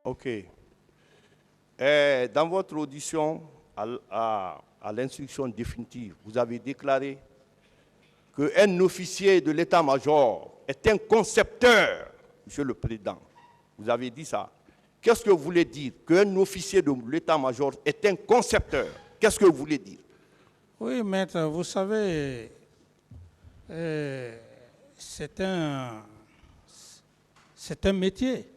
OK. Dans votre audition à l'instruction définitive, vous avez déclaré qu'un officier de l'état-major est un concepteur, Monsieur le Président. Vous avez dit ça. Qu'est-ce que vous voulez dire? Qu'un officier de l'état-major est un concepteur. Qu'est-ce que vous voulez dire? Oui, maître, vous savez, c'est un métier.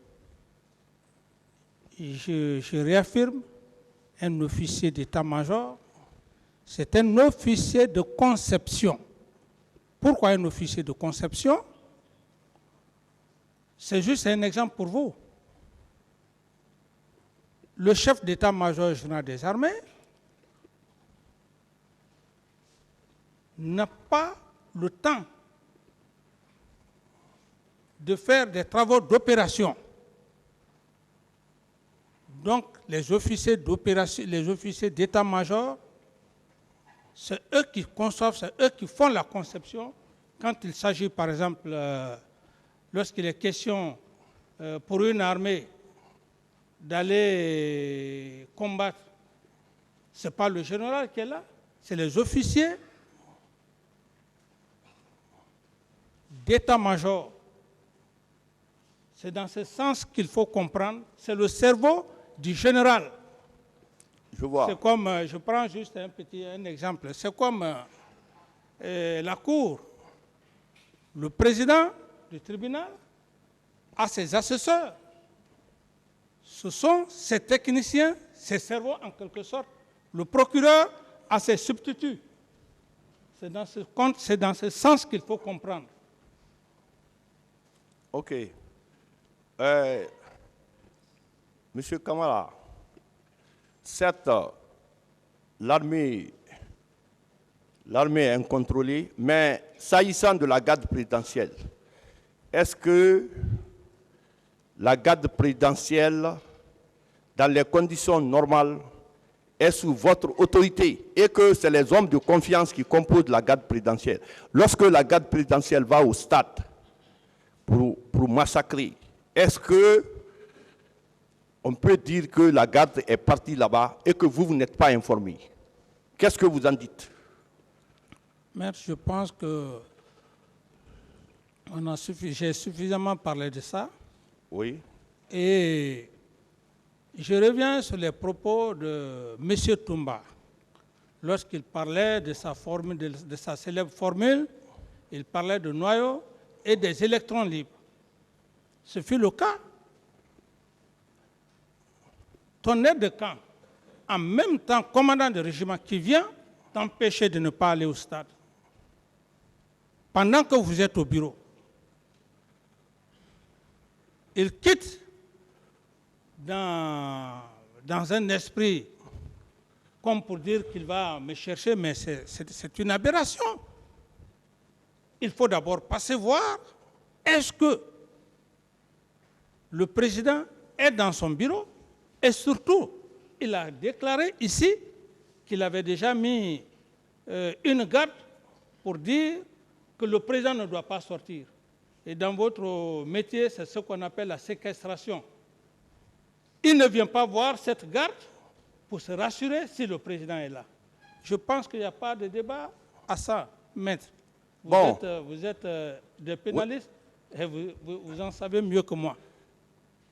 Je réaffirme, un officier d'état-major, c'est un officier de conception. Pourquoi un officier de conception? C'est juste un exemple pour vous. Le chef d'état-major général des armées n'a pas le temps de faire des travaux d'opération. Donc, les officiers d'opération, les officiers d'état-major, c'est eux qui conçoivent, c'est eux qui font la conception. Quand il s'agit, par exemple, lorsqu'il est question pour une armée d'aller combattre, ce n'est pas le général qui est là, c'est les officiers d'état-major. C'est dans ce sens qu'il faut comprendre, c'est le cerveau du général. Je vois. C'est comme, je prends juste un exemple, c'est comme la cour. Le président du tribunal a ses assesseurs. Ce sont ses techniciens, ses cerveaux en quelque sorte. Le procureur a ses substituts. C'est dans ce sens qu'il faut comprendre. OK. Monsieur Kamara, certes, l'armée est incontrôlée, mais s'agissant de la garde présidentielle, est-ce que la garde présidentielle, dans les conditions normales, est sous votre autorité et que c'est les hommes de confiance qui composent la garde présidentielle? Lorsque la garde présidentielle va au stade pour massacrer, est-ce que on peut dire que la garde est partie là-bas et que vous n'êtes pas informé? Qu'est-ce que vous en dites? Maître, je pense que j'ai suffisamment parlé de ça. Oui. Et je reviens sur les propos de M. Toumba. Lorsqu'il parlait de sa formule, de sa célèbre formule, il parlait de noyaux et des électrons libres. Ce fut le cas. Ton aide de camp, en même temps commandant de régiment qui vient t'empêcher de ne pas aller au stade, pendant que vous êtes au bureau, il quitte dans un esprit comme pour dire qu'il va me chercher, mais c'est une aberration. Il faut d'abord passer voir, est-ce que le président est dans son bureau? Et surtout, il a déclaré ici qu'il avait déjà mis une garde pour dire que le président ne doit pas sortir. Et dans votre métier, c'est ce qu'on appelle la séquestration. Il ne vient pas voir cette garde pour se rassurer si le président est là. Je pense qu'il n'y a pas de débat à ça, maître. Vous êtes des pénalistes et vous en savez mieux que moi.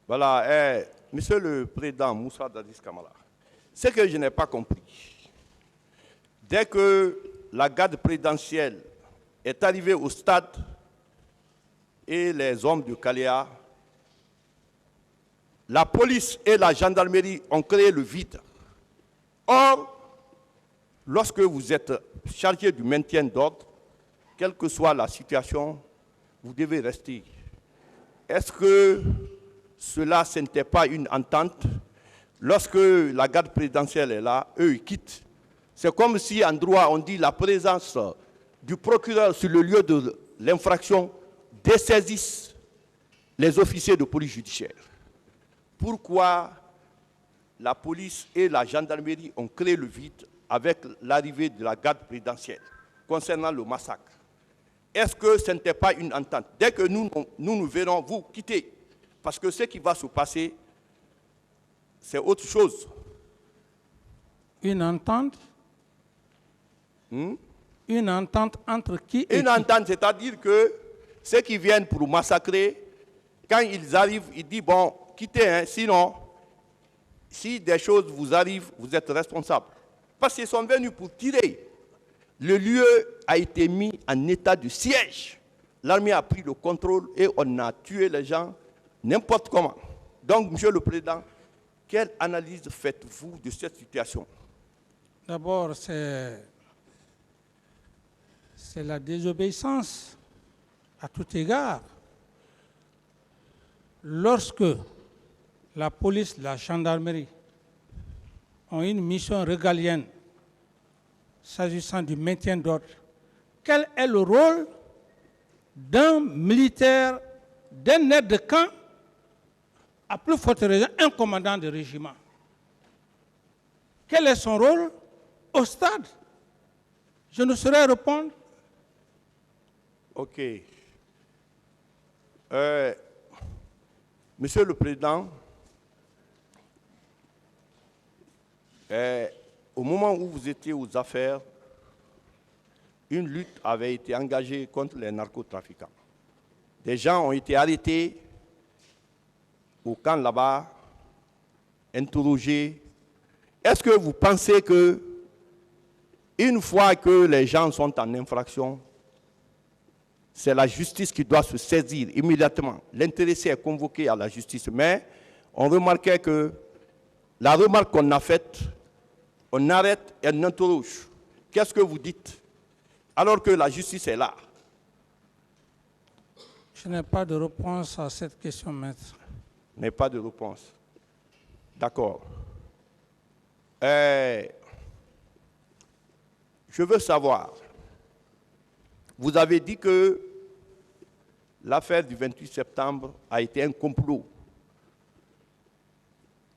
Voilà, Monsieur le Président Moussa Dadis Kamara, ce que je n'ai pas compris, dès que la garde présidentielle est arrivée au stade et les hommes de Kaléa, la police et la gendarmerie ont créé le vide. Or, lorsque vous êtes chargé du maintien d'ordre, quelle que soit la situation, vous devez rester. Est-ce que cela, ce n'était pas une entente? Lorsque la garde présidentielle est là, eux, ils quittent. C'est comme si, en droit, on dit la présence du procureur sur le lieu de l'infraction dessaisisse les officiers de police judiciaire. Pourquoi la police et la gendarmerie ont créé le vide avec l'arrivée de la garde présidentielle concernant le massacre? Est-ce que ce n'était pas une entente? Dès que nous verrons vous quitter, parce que ce qui va se passer, c'est autre chose. Une entente Une entente entre qui et Une entente, c'est-à-dire que ceux qui viennent pour massacrer, quand ils arrivent, ils disent, bon, quittez, hein, sinon, si des choses vous arrivent, vous êtes responsable. Parce qu'ils sont venus pour tirer. Le lieu a été mis en état de siège. L'armée a pris le contrôle et on a tué les gens n'importe comment. Donc, Monsieur le Président, quelle analyse faites-vous de cette situation? D'abord, c'est la désobéissance à tout égard. Lorsque la police, la gendarmerie ont une mission régalienne s'agissant du maintien d'ordre, quel est le rôle d'un militaire, d'un aide de camp, à plus forte raison, un commandant de régiment? Quel est son rôle au stade? Je ne saurais répondre. OK. Monsieur le Président, au moment où vous étiez aux affaires, une lutte avait été engagée contre les narcotrafiquants. Des gens ont été arrêtés au camp là-bas, interrogés. Est-ce que vous pensez que, une fois que les gens sont en infraction, c'est la justice qui doit se saisir immédiatement? L'intéressé est convoqué à la justice, mais on remarquait que la remarque qu'on a faite, on arrête et on interroge. Qu'est-ce que vous dites? Alors que la justice est là. Je n'ai pas de réponse à cette question, maître. Je n'ai pas de réponse. D'accord. Je veux savoir, vous avez dit que l'affaire du 28 septembre a été un complot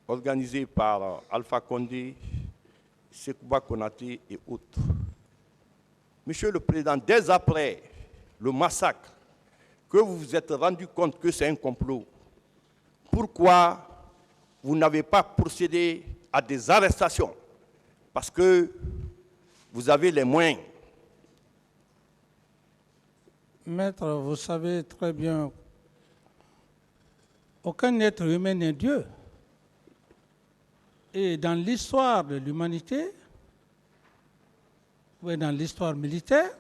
organisé par Alpha Condé, Sekouba Konaté et autres. Monsieur le Président, dès après le massacre, que vous vous êtes rendu compte que c'est un complot, pourquoi vous n'avez pas procédé à des arrestations? Parce que vous avez les moyens. Maître, vous savez très bien, aucun être humain n'est Dieu. Et dans l'histoire de l'humanité, ou dans l'histoire militaire,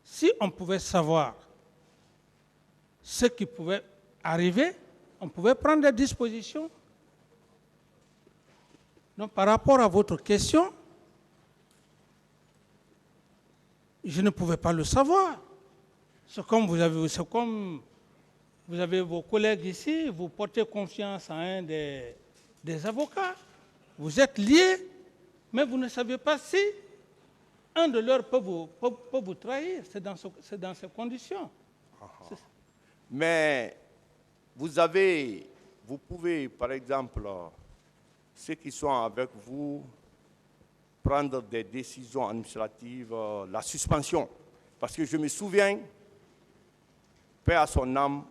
si on pouvait savoir ce qui pouvait arriver, on pouvait prendre des dispositions. Donc, par rapport à votre question, je ne pouvais pas le savoir. C'est comme vous avez vos collègues ici, vous portez confiance à un des avocats. Vous êtes liés, mais vous ne savez pas si un de leurs peut vous trahir. C'est dans ces conditions. Mais vous pouvez, par exemple, ceux qui sont avec vous, prendre des décisions administratives, la suspension. Parce que je me souviens, paix à son âme,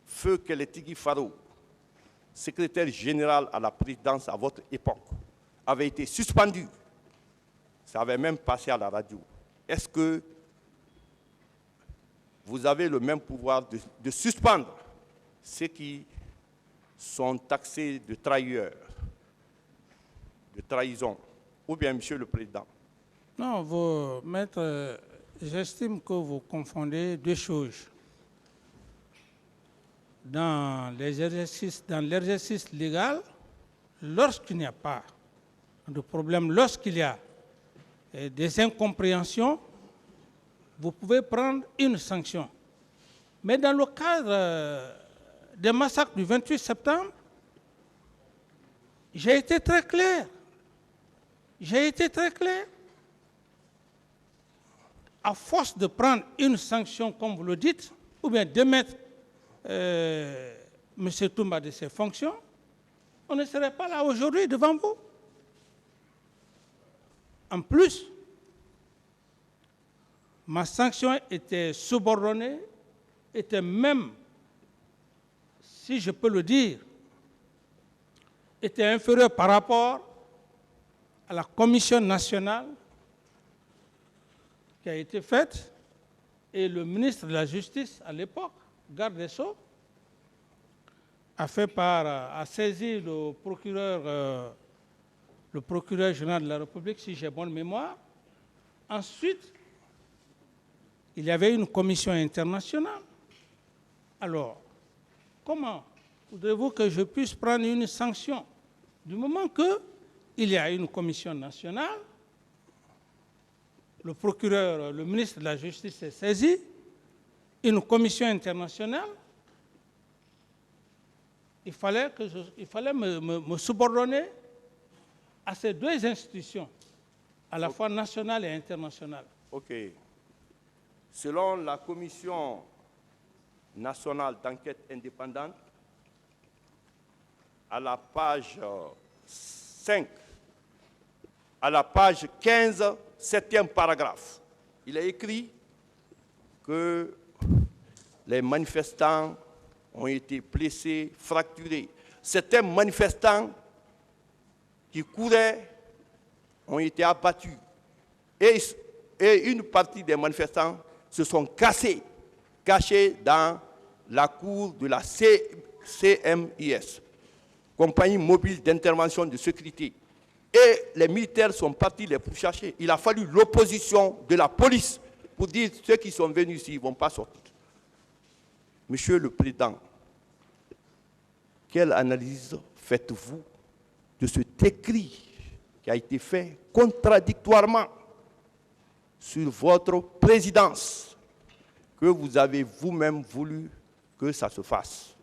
Feu Kélétigui Faro, secrétaire général à la présidence à votre époque, avait été suspendu. Ça avait même passé à la radio. Est-ce que vous avez le même pouvoir de suspendre ceux qui sont taxés de trahilleurs, de trahison? Ou bien, Monsieur le Président? Non, maître, j'estime que vous confondez deux choses. Dans l'exercice légal, lorsqu'il n'y a pas de problème, lorsqu'il y a des incompréhensions, vous pouvez prendre une sanction. Mais dans le cadre des massacres du 28 septembre, j'ai été très clair. À force de prendre une sanction, comme vous le dites, ou bien de mettre M. Toumba de ses fonctions, on ne serait pas là aujourd'hui devant vous. En plus, ma sanction était subordonnée, était même, si je peux le dire, était inférieur par rapport à la commission nationale qui a été faite, et le ministre de la Justice à l'époque, garde des Sceaux, a saisi le procureur général de la République, si j'ai bonne mémoire. Ensuite, il y avait une commission internationale. Alors, comment voudrez-vous que je puisse prendre une sanction du moment qu'il y a une commission nationale, le procureur, le ministre de la Justice est saisi, une commission internationale, il fallait me subordonner à ces deux institutions, à la fois nationale et internationale. OK. Selon la commission nationale d'enquête indépendante, à la page 5, à la page 15, 7e paragraphe, il est écrit que les manifestants ont été blessés, fracturés. Certains manifestants qui couraient ont été abattus. Et une partie des manifestants se sont cachés dans la cour de la CMIS, Compagnie mobile d'intervention de sécurité. Et les militaires sont partis les pourchasser. Il a fallu l'opposition de la police pour dire ceux qui sont venus ici ne vont pas sortir. Monsieur le Président, quelle analyse faites-vous de cet écrit qui a été fait contradictoirement sur votre présidence, que vous avez vous-même voulu que ça se fasse?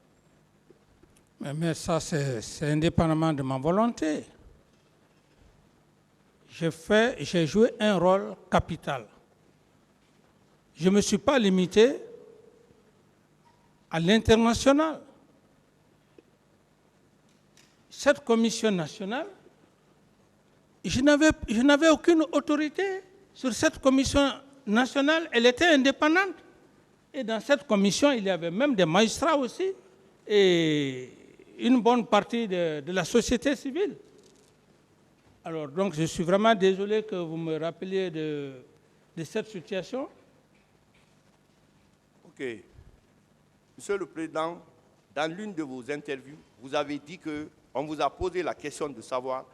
Mais ça, c'est indépendamment de ma volonté. J'ai joué un rôle capital. Je ne me suis pas limité à l'international. Cette commission nationale, je n'avais aucune autorité sur cette commission nationale, elle était indépendante. Et dans cette commission, il y avait même des magistrats aussi et une bonne partie de la société civile. Alors, donc, je suis vraiment désolé que vous me rappeliez de cette situation. OK. Monsieur le Président, dans l'une de vos interviews, vous avez dit qu'on vous a posé la question de savoir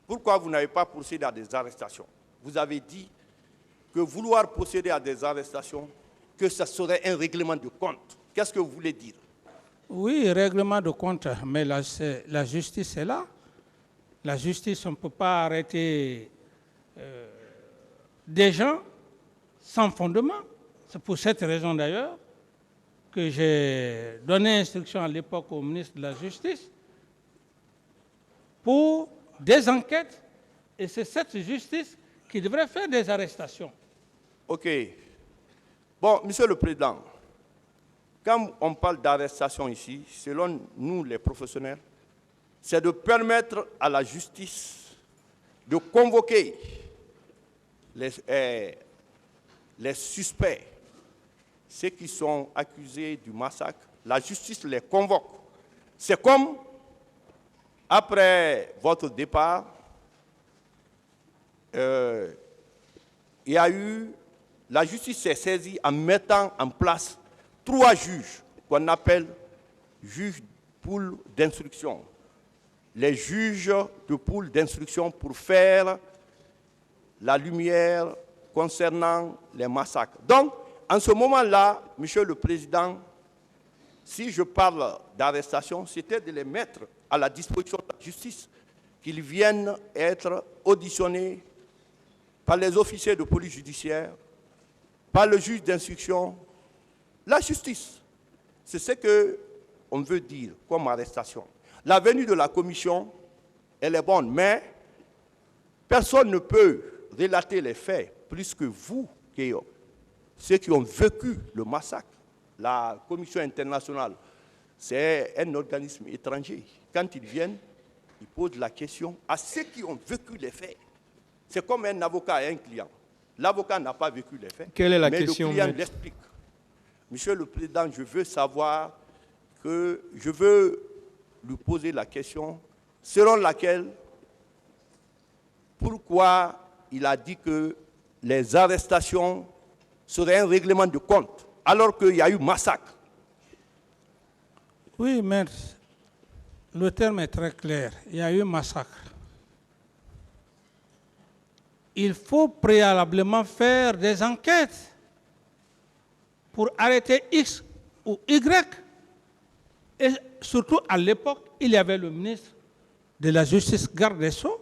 pourquoi vous n'avez pas procédé à des arrestations. Vous avez dit que vouloir procéder à des arrestations, que ça serait un règlement de compte. Qu'est-ce que vous voulez dire? Oui, règlement de compte, mais la justice est là. La justice, on ne peut pas arrêter des gens sans fondement. C'est pour cette raison d'ailleurs que j'ai donné instruction à l'époque au ministre de la Justice pour des enquêtes, et c'est cette justice qui devrait faire des arrestations. OK. Bon, Monsieur le Président, quand on parle d'arrestation ici, selon nous les professionnels, c'est de permettre à la justice de convoquer les suspects, ceux qui sont accusés du massacre. La justice les convoque. C'est comme, après votre départ, la justice s'est saisie en mettant en place 3 juges qu'on appelle juges pool d'instruction. Les juges de pool d'instruction pour faire la lumière concernant les massacres. Donc, en ce moment-là, Monsieur le Président, si je parle d'arrestation, c'était de les mettre à la disposition de la justice, qu'ils viennent être auditionnés par les officiers de police judiciaire, par le juge d'instruction, la justice. C'est ce qu'on veut dire comme arrestation. La venue de la commission, elle est bonne, mais personne ne peut relater les faits plus que vous, ceux qui ont vécu le massacre. La commission internationale, c'est un organisme étranger. Quand ils viennent, ils posent la question à ceux qui ont vécu les faits. C'est comme un avocat et un client. L'avocat n'a pas vécu les faits, Quelle est la mais question, le client maître? l'explique. Monsieur le Président, je veux lui poser la question selon laquelle, pourquoi il a dit que les arrestations seraient un règlement de compte, alors qu'il y a eu massacre. Oui, maître, le terme est très clair. Il y a eu massacre. Il faut préalablement faire des enquêtes pour arrêter X ou Y. Et surtout, à l'époque, il y avait le ministre de la Justice, garde des Sceaux.